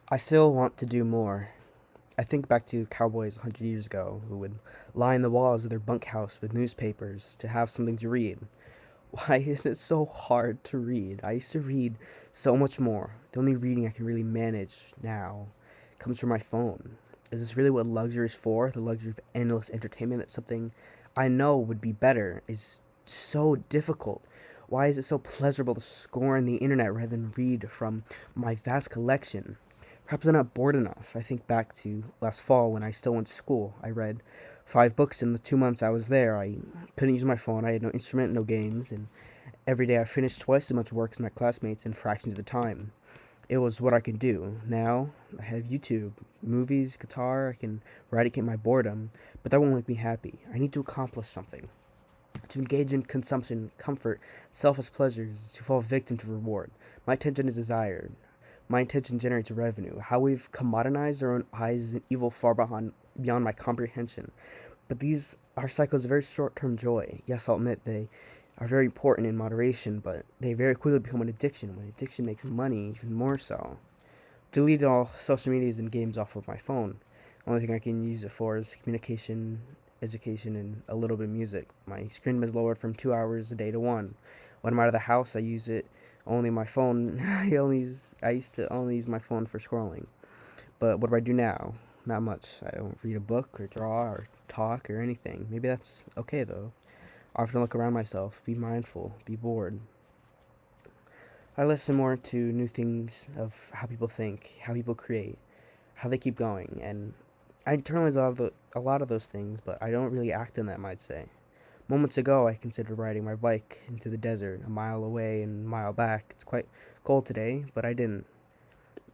I still want to do more. I think back to cowboys 100 years ago who would line the walls of their bunkhouse with newspapers to have something to read. Why is it so hard to read? I used to read so much more. The only reading I can really manage now comes from my phone. Is this really what luxury is for? The luxury of endless entertainment? That's something I know would be better is so difficult. Why is it so pleasurable to scorn the internet rather than read from my vast collection? Perhaps I'm not bored enough. I think back to last fall when I still went to school. I read 5 books in the 2 months I was there. I couldn't use my phone. I had no instrument, no games, and every day I finished twice as much work as my classmates in fractions of the time. It was what I could do. Now I have YouTube, movies, guitar. I can eradicate my boredom, but that won't make me happy. I need to accomplish something. To engage in consumption, comfort, selfish pleasures, to fall victim to reward. My attention is desired. My intention generates revenue. How we've commoditized our own eyes is an evil far beyond my comprehension. But these are cycles of very short-term joy. Yes, I'll admit they are very important in moderation, but they very quickly become an addiction. When addiction makes money, even more so. Deleted all social medias and games off of my phone. The only thing I can use it for is communication, education, and a little bit of music. My screen time is lowered from 2 hours a day to one. When I'm out of the house, I use it only my phone. I used to only use my phone for scrolling. But what do I do now? Not much. I don't read a book or draw or talk or anything. Maybe that's okay though. I often look around myself, be mindful, be bored. I listen more to new things of how people think, how people create, how they keep going, and I internalize a lot of those things, but I don't really act on them, I'd say. Moments ago, I considered riding my bike into the desert, a mile away and a mile back. It's quite cold today, but I didn't.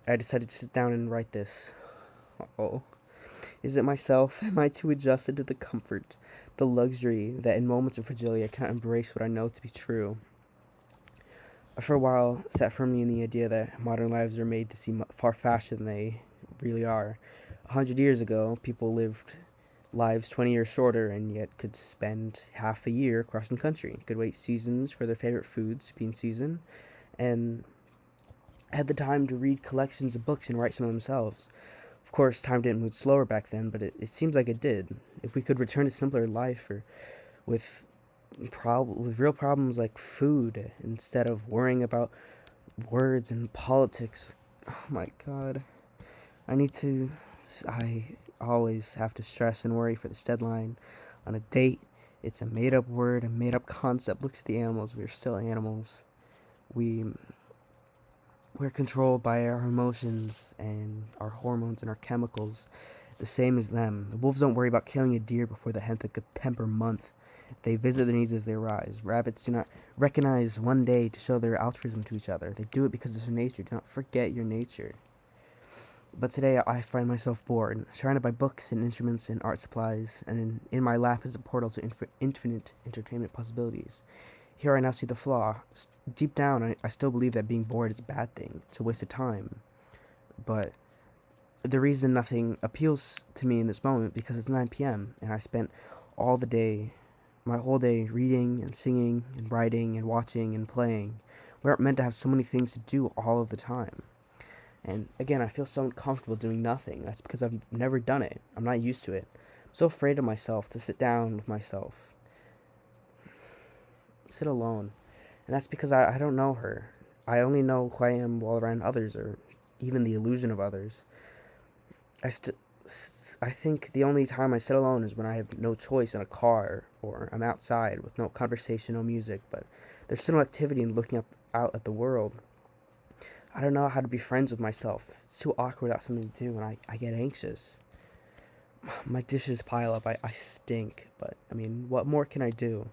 I decided to sit down and write this. Oh. Is it myself? Am I too adjusted to the comfort, the luxury, that in moments of fragility I cannot embrace what I know to be true? I, for a while, sat firmly in the idea that modern lives are made to seem far faster than they really are. 100 years ago, people lived lives 20 years shorter and yet could spend half a year crossing the country, could wait seasons for their favorite foods to be in season, and had the time to read collections of books and write some of themselves. Of course, time didn't move slower back then, but it seems like it did. If we could return to simpler life or with with real problems like food instead of worrying about words and politics. Oh my god. I need to I always have to stress and worry for this deadline on a date. It's a made up word, a made up concept. Look at the animals. We're still animals. We we're controlled by our emotions and our hormones and our chemicals, the same as them. The wolves don't worry about killing a deer before the 10th of September month. They visit their needs as they arise. Rabbits do not recognize one day to show their altruism to each other. They do it because it's their nature. Do not forget your nature. But today I find myself bored, surrounded by books and instruments and art supplies, and in my lap is a portal to infinite entertainment possibilities. Here I now see the flaw. Deep down, I still believe that being bored is a bad thing. It's a waste of time. But the reason nothing appeals to me in this moment because it's 9 p.m. and I spent all the day, my whole day, reading and singing and writing and watching and playing. We aren't meant to have so many things to do all of the time. And again, I feel so uncomfortable doing nothing. That's because I've never done it. I'm not used to it. I'm so afraid of myself to sit down with myself, sit alone. And that's because I don't know her. I only know who I am while around others or even the illusion of others. I st- I think the only time I sit alone is when I have no choice in a car or I'm outside with no conversation, no music, but there's still no activity in looking out at the world. I don't know how to be friends with myself. It's too awkward without something to do, and I get anxious. My dishes pile up. I stink, but I mean, what more can I do?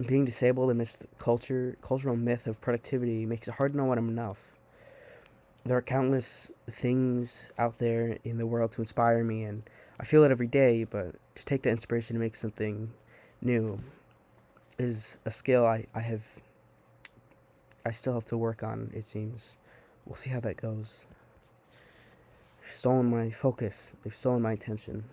Being disabled amidst the cultural myth of productivity makes it hard to know when I'm enough. There are countless things out there in the world to inspire me, and I feel it every day, but to take that inspiration to make something new is a skill I still have to work on, it seems. We'll see how that goes. They've stolen my focus. They've stolen my attention.